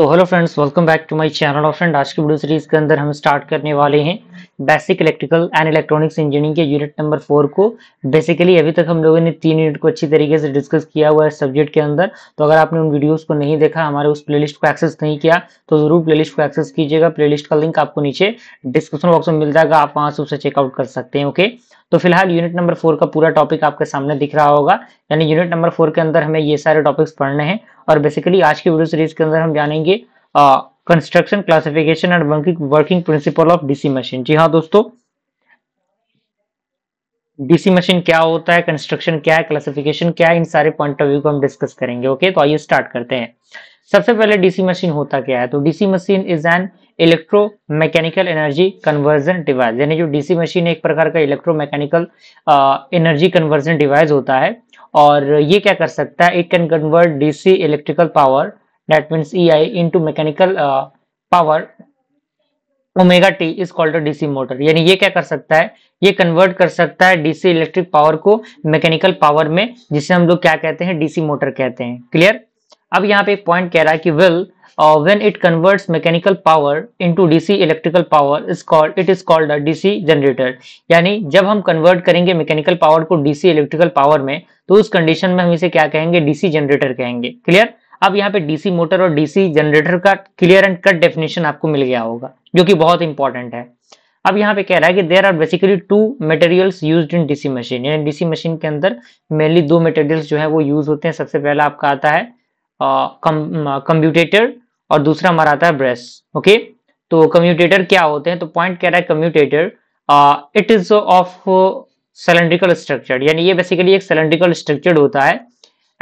तो hello friends, welcome back to my channel. और friend, आज की वीडियो सीरीज के अंदर हम स्टार्ट करने वाले हैं basic electrical and electronics engineering के यूनिट नंबर 4 को। बेसिकली अभी तक हम लोगों ने 3 यूनिट को अच्छी तरीके से डिस्कस किया हुआ है सब्जेक्ट के अंदर। तो अगर आपने उन वीडियोस को नहीं देखा, हमारे उस प्लेलिस्ट को एक्सेस नहीं किया, तो जरूर प्लेलिस्ट को एक्सेस कीजिएगा। प्लेलिस्ट का लिंक आपको नीचे डिस्क्रिप्शन बॉक्स में मिल जाएगा, आप वहां से उसे चेकआउट कर सकते हैं। ओके, तो फिलहाल यूनिट नंबर 4 का पूरा टॉपिक आपके सामने दिख रहा होगा। यानी यूनिट नंबर 4 के अंदर हमें ये सारे टॉपिक्स पढ़ने हैं। और बेसिकली आज की वीडियो सीरीज के अंदर हम जानेंगे construction, classification and working principle of DC machine. जी हाँ दोस्तों, डीसी मशीन क्या होता है, कंस्ट्रक्शन क्या है, क्लासिफिकेशन क्या है, इन सारे पॉइंट ऑफ व्यू को हम डिस्कस करेंगे। ओके, तो आइए स्टार्ट करते हैं। सबसे पहले डीसी मशीन होता क्या है? तो DC machine is an electromechanical energy conversion device. यानी जो डीसी मशीन एक प्रकार का इलेक्ट्रोमैकेनिकल एनर्जी कन्वर्जन डिवाइस होता है। और ये क्या कर सकता है? It can convert DC electrical power, that means EI, into mechanical power. Omega T is called a DC motor. यानी ये क्या कर सकता है? ये कन्वर्ट कर सकता है डीसी इलेक्ट्रिक पावर को मैकेनिकल पावर में, जिसे हम लोग क्या कहते हैं? डीसी मोटर कहते हैं। क्लियर? अब यहाँ पे एक पॉइंट कह रहा है कि when it converts mechanical power into DC electrical power it is called a DC generator. यानी जब हम कन्वर्ट करेंगे मैकेनिकल पावर को डीसी इलेक्ट्रिकल पावर में, तो उस कंडीशन में हम इसे क्या कहेंगे? डीसी जनरेटर कहेंगे। क्लियर? अब यहाँ पे डीसी मोटर और डीसी जनरेटर का क्लियर एंड कट डेफिनेशन आपको मिल गया होगा, जो कि बहुत इंपॉर्टेंट है। अब यहाँ पे कह रहा है कि there are basically 2 materials used in DC machine. यानी डीसी मशीन के अंदर मेनली 2 मटेरियल्स जो है वो यूज होते हैं। सबसे पहला आपका आता है कम्यूटेटर, और दूसरा हमारा आता है ब्रश। ओके, तो कम्यूटेटर क्या होते हैं? तो पॉइंट कह रहा है commutator it is of cylindrical structure. यानी ये बेसिकली एक सिलेंड्रिकल स्ट्रक्चर होता है,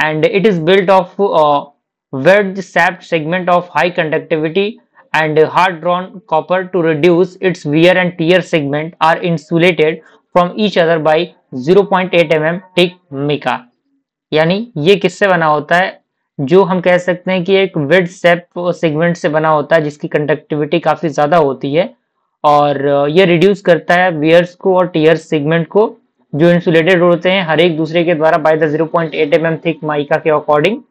and it is built of wedge shaped segment of high conductivity and hard drawn copper to reduce its wear and tear segment are insulated from each other by 0.8 mm thick mica। यानी ये किससे बना होता है? जो हम कह सकते हैं कि एक वेड शेप सेगमेंट से बना होता है, जिसकी कंडक्टिविटी काफी ज्यादा होती है, और ये रिड्यूस करता है वियर्स को और टीयर्स सेगमेंट को, जो इंसुलेटेड होते हैं हर एक दूसरे के द्वारा by the 0.8 mm thick mica के अकॉर्डिंग।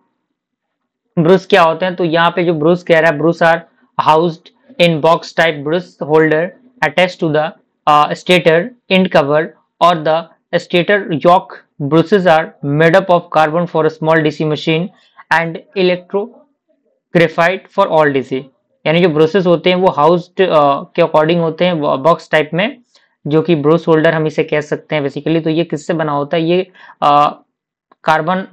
ब्रूस क्या होते हैं? तो यहाँ पे जो ब्रूस कह रहा है, brush are housed in box type brush holder attach to the stator end cover और the stator yoke. Brushes are made up of carbon for small DC machine and electro graphite for all DC. यानी जो bruises होते हैं वो housed के according होते हैं box type में, जो कि ब्रूस होल्डर हम इसे कह सकते हैं बेसिकली। तो ये किससे बना होता है? ये कार्बन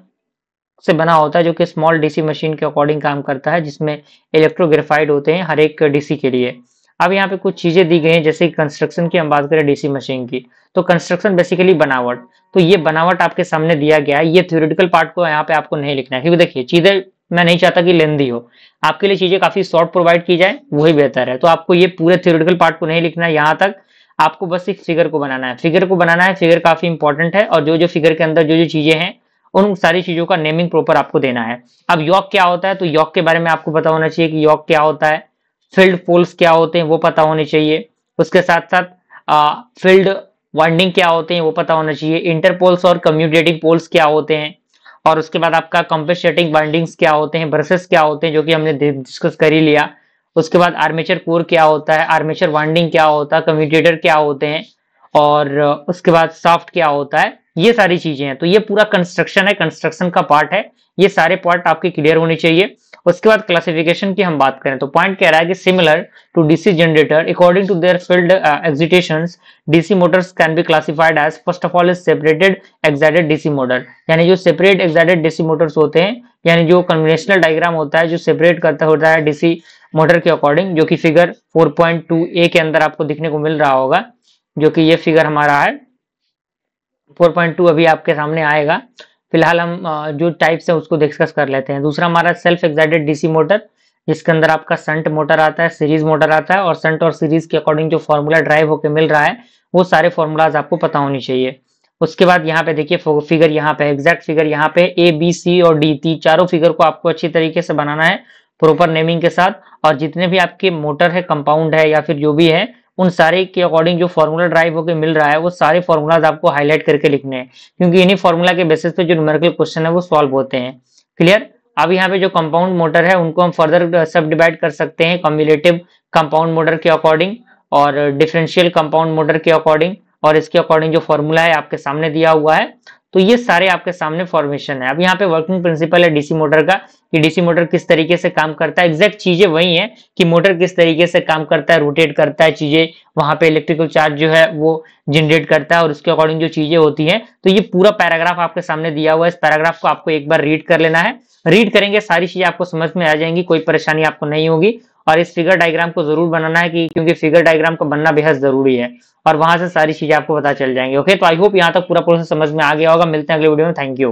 से बना होता है, जो कि स्मॉल डीसी मशीन के अकॉर्डिंग काम करता है, जिसमें इलेक्ट्रोग्रेफाइड होते हैं हर एक डीसी के लिए। अब यहाँ पे कुछ चीजें दी गई हैं, जैसे कंस्ट्रक्शन की हम बात करें डीसी मशीन की, तो कंस्ट्रक्शन बेसिकली बनावट। तो ये बनावट आपके सामने दिया गया है। ये थ्योरेटिकल पार्ट को यहाँ पे आपको नहीं लिखना है, क्योंकि देखिए चीजें मैं नहीं चाहता कि लेंदी हो, आपके लिए चीजें काफी शॉर्ट प्रोवाइड की जाए, वही बेहतर है। तो आपको ये पूरे थ्योरेटिकल पार्ट को नहीं लिखना है, यहाँ तक आपको बस एक फिगर को बनाना है। फिगर को बनाना है, फिगर काफी इंपॉर्टेंट है, और जो जो फिगर के अंदर जो जो चीजें हैं उन सारी चीजों का नेमिंग प्रॉपर आपको देना है। अब यॉक क्या होता है? तो यॉक के बारे में आपको पता होना चाहिए कि यॉक क्या होता है। फील्ड पोल्स क्या होते हैं वो पता होने चाहिए। उसके साथ साथ फील्ड वाइंडिंग क्या होते हैं वो पता होना चाहिए। इंटरपोल्स और कम्यूटेटिंग पोल्स क्या होते हैं, और उसके बाद आपका कंपेंसेटिंग वाइंडिंग्स क्या होते हैं, ब्रशेस क्या होते हैं, जो कि हमने डिस्कस कर ही लिया। उसके बाद आर्मेचर कोर क्या होता है, आर्मेचर वाइंडिंग क्या होता है, कम्यूटेटर क्या होते हैं, और उसके बाद शाफ्ट क्या होता है। ये सारी चीजें हैं। तो ये पूरा कंस्ट्रक्शन है, कंस्ट्रक्शन का पार्ट है। ये सारे पार्ट आपके क्लियर होने चाहिए। उसके बाद क्लासिफिकेशन की हम बात करें, तो पॉइंट कह रहा है कि similar to DC generator according to their field excitations DC motors can be classified as first of all is separated excited DC motor. यानी जो सेपरेट एक्साइटेड डीसी मोटर्स होते हैं, यानी जो कन्वेंशनल डायग्राम होता है जो सेपरेट करता होता है डीसी मोटर के अकॉर्डिंग, जो कि फिगर 4.2a के अंदर आपको दिखने को मिल रहा होगा, जो कि ये फिगर हमारा है 4.2 अभी आपके सामने आएगा। फिलहाल हम जो टाइप्स है उसको डिस्कस कर लेते हैं। दूसरा हमारा सेल्फ एक्साइटेड डीसी मोटर, जिसके अंदर आपका शंट मोटर आता है, सीरीज मोटर आता है, और शंट और सीरीज के अकॉर्डिंग जो फॉर्मूला ड्राइव होकर मिल रहा है वो सारे फॉर्मूलाज आपको पता होनी चाहिए। उसके बाद यहाँ पे देखिए फिगर, यहाँ पे एग्जैक्ट फिगर, यहाँ पे A, B, C और D चारों फिगर को आपको अच्छी तरीके से बनाना है प्रॉपर नेमिंग के साथ। और जितने भी आपके मोटर है, कंपाउंड है या फिर जो भी है, उन सारे के अकॉर्डिंग जो फॉर्मूला ड्राइव होकर मिल रहा है वो सारे फॉर्मूलाज आपको हाईलाइट करके लिखने हैं, क्योंकि इन्हीं फॉर्मूला के बेसिस पे जो न्यूमेरिकल क्वेश्चन है वो सॉल्व होते हैं। क्लियर? अब यहाँ पे जो कंपाउंड मोटर है उनको हम फर्दर सब डिवाइड कर सकते हैं कम्युलेटिव कंपाउंड मोटर के अकॉर्डिंग और डिफरेंशियल कंपाउंड मोटर के अकॉर्डिंग, और इसके अकॉर्डिंग जो फॉर्मूला है आपके सामने दिया हुआ है। तो ये सारे आपके सामने फॉर्मेशन है। अब यहाँ पे वर्किंग प्रिंसिपल है डीसी मोटर का कि डीसी मोटर किस तरीके से काम करता है। एग्जैक्ट चीजें वही है कि मोटर किस तरीके से काम करता है, रोटेट करता है चीजें, वहां पे इलेक्ट्रिकल चार्ज जो है वो जनरेट करता है और उसके अकॉर्डिंग जो चीजें होती हैं। तो ये पूरा पैराग्राफ आपके सामने दिया हुआ है। इस पैराग्राफ को आपको एक बार रीड कर लेना है। रीड करेंगे सारी चीजें आपको समझ में आ जाएंगी, कोई परेशानी आपको नहीं होगी। और इस फिगर डायग्राम को जरूर बनाना है कि क्योंकि फिगर डायग्राम को बनना बेहद जरूरी है और वहां से सारी चीजें आपको पता चल जाएंगी। ओके, तो आई होप यहाँ तक पूरा प्रोसेस समझ में आ गया होगा। मिलते हैं अगले वीडियो में। Thank you.